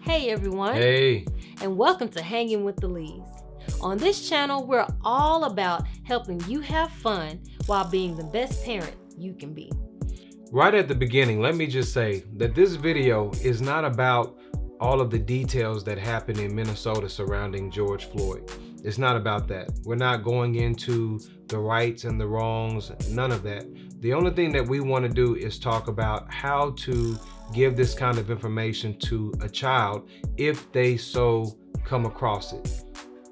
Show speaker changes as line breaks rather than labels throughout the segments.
Hey everyone,
Hey,
and welcome to Hangin With the Lees. On this channel, we're all about helping you have fun while being the best parent you can be.
right at the beginning, let me just say that this video is not about all of the details that happened in Minnesota surrounding George Floyd. It's not about that. We're not going into the rights and the wrongs, none of that. The only thing that we want to do is talk about how to give this kind of information to a child if they so come across it.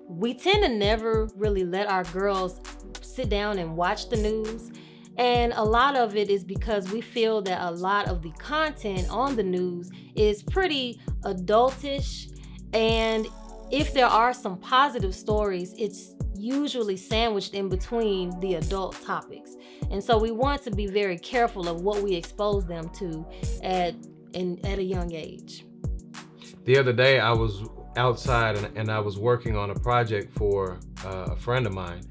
We tend to never really let our girls sit down and watch the news. And a lot of it is because we feel that a lot of the content on the news is pretty adultish. And if there are some positive stories, it's usually sandwiched in between the adult topics. And so we want to be very careful of what we expose them to at a young age.
The other day I was outside and I was working on a project for a friend of mine,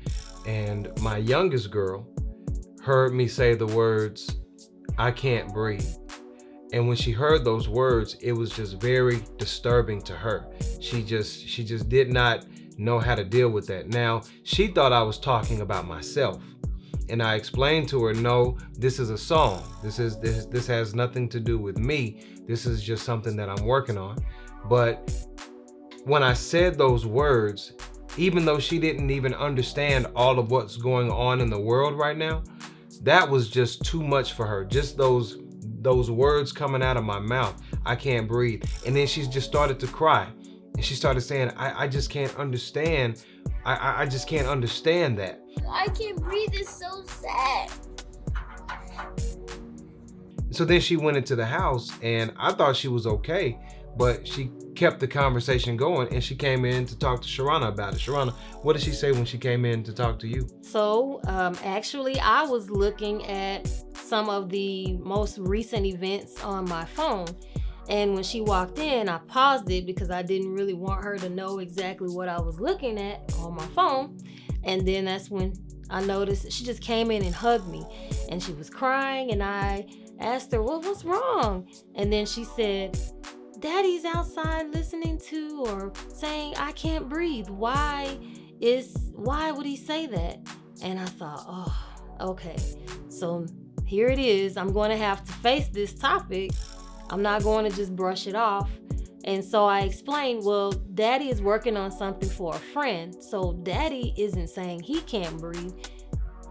and my youngest girl heard me say the words, "I can't breathe." And when she heard those words, it was just very disturbing to her. She just did not know how to deal with that. Now, she thought I was talking about myself. And I explained to her, no, this is a song. This has nothing to do with me. This is just something that I'm working on. But when I said those words, even though she didn't even understand all of what's going on in the world right now, that was just too much for her. Just those words coming out of my mouth, I can't breathe. And then she just started to cry. And she started saying, I just can't understand. I just can't understand that.
I can't breathe, it's so sad.
So then she went into the house, and I thought she was okay, but she kept the conversation going, and she came in to talk to Sharana about it. Sharana, what did she say when she came in to talk to you?
So actually, I was looking at some of the most recent events on my phone. And when she walked in, I paused it because I didn't really want her to know exactly what I was looking at on my phone. And then that's when I noticed she just came in and hugged me. And she was crying, and I asked her, well, what's wrong? And then she said, Daddy's outside listening to or saying, I can't breathe. Why would he say that? And I thought, oh, okay. So here it is. I'm going to have to face this topic. I'm not going to just brush it off. And so I explained, well, Daddy is working on something for a friend. So Daddy isn't saying he can't breathe.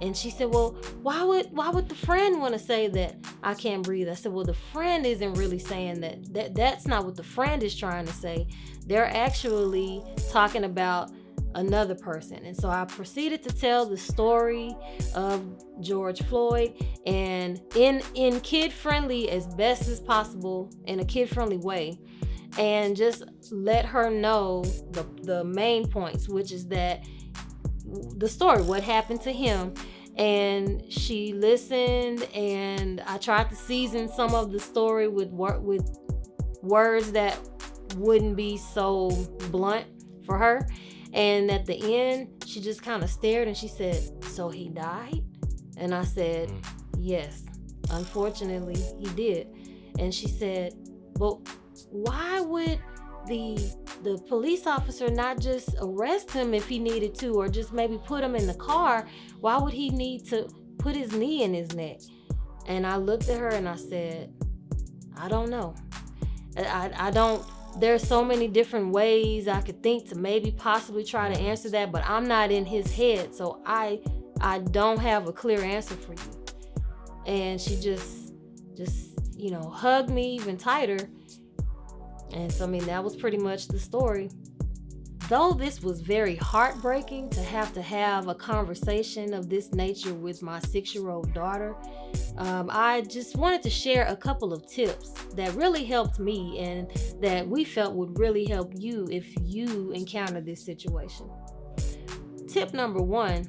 And she said, well, why would the friend want to say that I can't breathe? I said, well, the friend isn't really saying that. That's not what the friend is trying to say. They're actually talking about another person. And so I proceeded to tell the story of George Floyd, and in kid-friendly as best as possible, in a kid-friendly way, and just let her know the main points, which is that the story, what happened to him. And she listened, and I tried to season some of the story with words that wouldn't be so blunt for her. And at the end, she just kind of stared and she said, so he died? And I said, yes, unfortunately he did. And she said, well, why would the police officer not just arrest him if he needed to, or just maybe put him in the car? Why would he need to put his knee in his neck? And I looked at her and I said, I don't know. I don't. There's so many different ways I could think to maybe possibly try to answer that, but I'm not in his head, so I don't have a clear answer for you. And she just hugged me even tighter. And so, I mean, that was pretty much the story. Though this was very heartbreaking to have a conversation of this nature with my 6-year-old daughter, I just wanted to share a couple of tips that really helped me and that we felt would really help you if you encounter this situation. Tip number 1,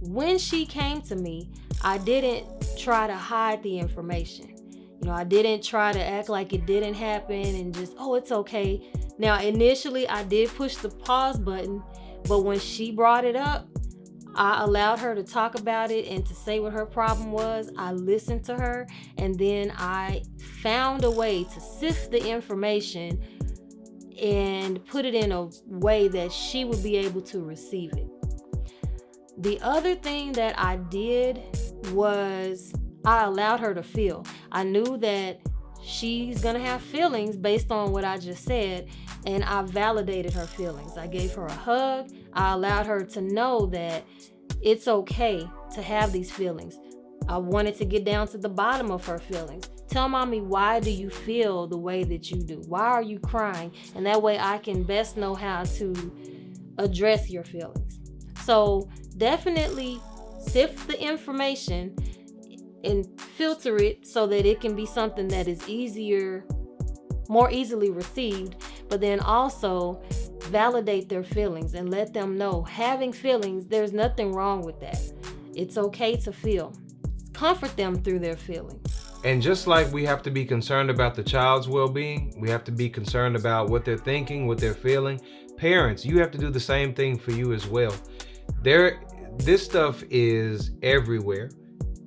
when she came to me, I didn't try to hide the information. I didn't try to act like it didn't happen and just, oh, it's okay. Now, initially, I did push the pause button, but when she brought it up, I allowed her to talk about it and to say what her problem was. I listened to her, and then I found a way to sift the information and put it in a way that she would be able to receive it. The other thing that I did was I allowed her to feel. I knew that she's gonna have feelings based on what I just said, and I validated her feelings. I gave her a hug. I allowed her to know that it's okay to have these feelings. I wanted to get down to the bottom of her feelings. Tell mommy, why do you feel the way that you do? Why are you crying? And that way I can best know how to address your feelings. So definitely sift the information and filter it so that it can be something that is more easily received, but then also validate their feelings and let them know having feelings, there's nothing wrong with that. It's okay to feel. Comfort them through their feelings.
And just like we have to be concerned about the child's well-being, we have to be concerned about what they're thinking, what they're feeling. Parents, you have to do the same thing for you as well. This stuff is everywhere.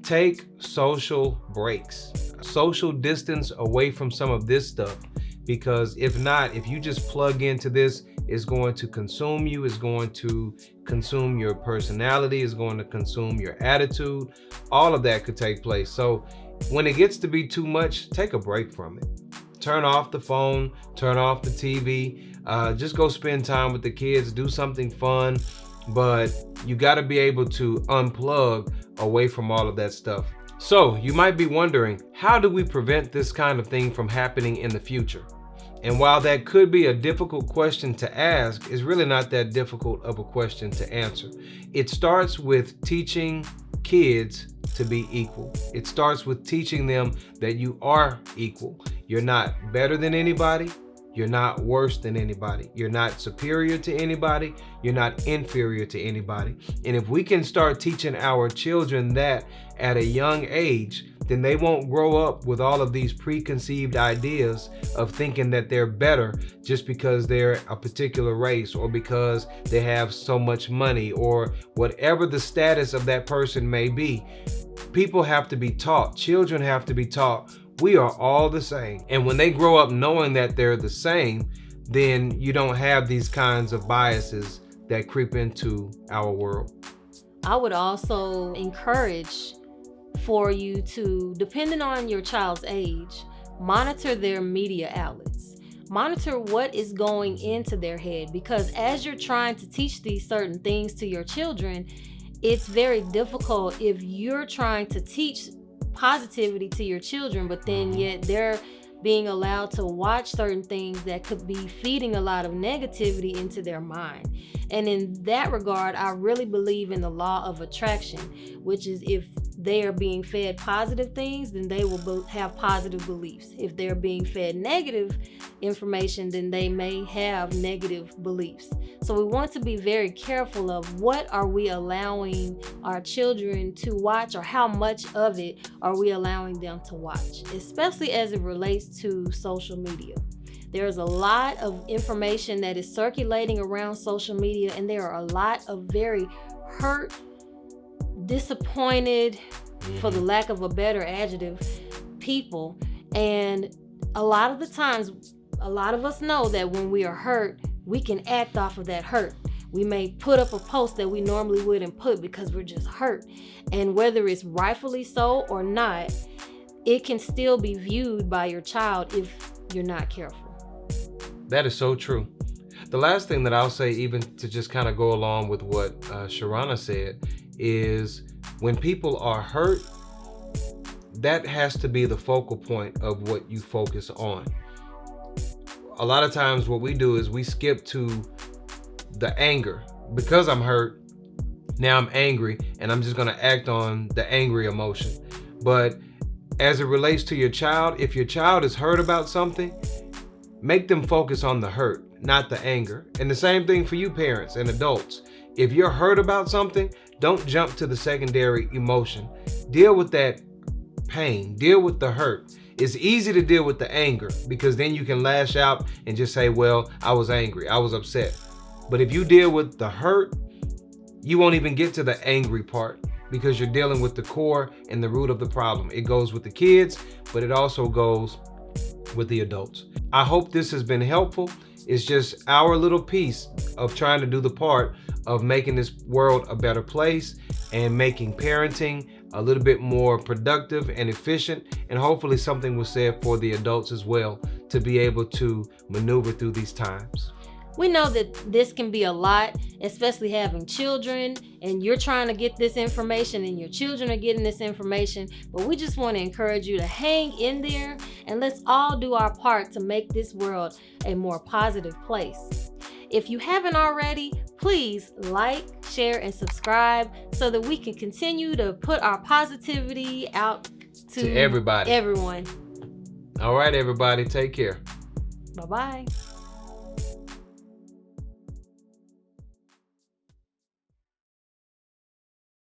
Take social breaks, social distance away from some of this stuff, because if not, if you just plug into this, it's going to consume you, it's going to consume your personality, it's going to consume your attitude. All of that could take place. So when it gets to be too much, take a break from it. Turn off the phone, turn off the TV, just go spend time with the kids, do something fun, but you got to be able to unplug away from all of that stuff. So you might be wondering, how do we prevent this kind of thing from happening in the future? And while that could be a difficult question to ask, it's really not that difficult of a question to answer. It starts with teaching kids to be equal. It starts with teaching them that you are equal. You're not better than anybody. You're not worse than anybody. You're not superior to anybody. You're not inferior to anybody. And if we can start teaching our children that at a young age, then they won't grow up with all of these preconceived ideas of thinking that they're better just because they're a particular race or because they have so much money or whatever the status of that person may be. People have to be taught. Children have to be taught. We are all the same. And when they grow up knowing that they're the same, then you don't have these kinds of biases that creep into our world.
I would also encourage for you to, depending on your child's age, monitor their media outlets. Monitor what is going into their head, because as you're trying to teach these certain things to your children, it's very difficult if you're trying to teach positivity to your children, but then yet they're being allowed to watch certain things that could be feeding a lot of negativity into their mind. And in that regard, I really believe in the law of attraction, which is if they are being fed positive things, then they will have positive beliefs. If they're being fed negative information, then they may have negative beliefs. So we want to be very careful of what are we allowing our children to watch, or how much of it are we allowing them to watch, especially as it relates to social media. There's a lot of information that is circulating around social media, and there are a lot of very hurt, disappointed, for the lack of a better adjective, people. And a lot of the times, a lot of us know that when we are hurt, we can act off of that hurt. We may put up a post that we normally wouldn't put because we're just hurt. And whether it's rightfully so or not, it can still be viewed by your child if you're not careful.
That is so true. The last thing that I'll say, even to just kind of go along with what Sharana said, is when people are hurt, that has to be the focal point of what you focus on. A lot of times what we do is we skip to the anger. Because I'm hurt, now I'm angry, and I'm just going to act on the angry emotion. But as it relates to your child, if your child is hurt about something, make them focus on the hurt, not the anger. And the same thing for you parents and adults. If you're hurt about something, don't jump to the secondary emotion. Deal with that pain. Deal with the hurt. It's easy to deal with the anger because then you can lash out and just say, well, I was angry, I was upset. But if you deal with the hurt, you won't even get to the angry part because you're dealing with the core and the root of the problem. It goes with the kids, but it also goes with the adults. I hope this has been helpful. It's just our little piece of trying to do the part of making this world a better place and making parenting a little bit more productive and efficient, and hopefully something was said for the adults as well to be able to maneuver through these times.
We know that this can be a lot, especially having children, and you're trying to get this information and your children are getting this information, but we just want to encourage you to hang in there and let's all do our part to make this world a more positive place. If you haven't already, please like, share, and subscribe so that we can continue to put our positivity out to
everybody.
Everyone.
All right, everybody, take care.
Bye-bye.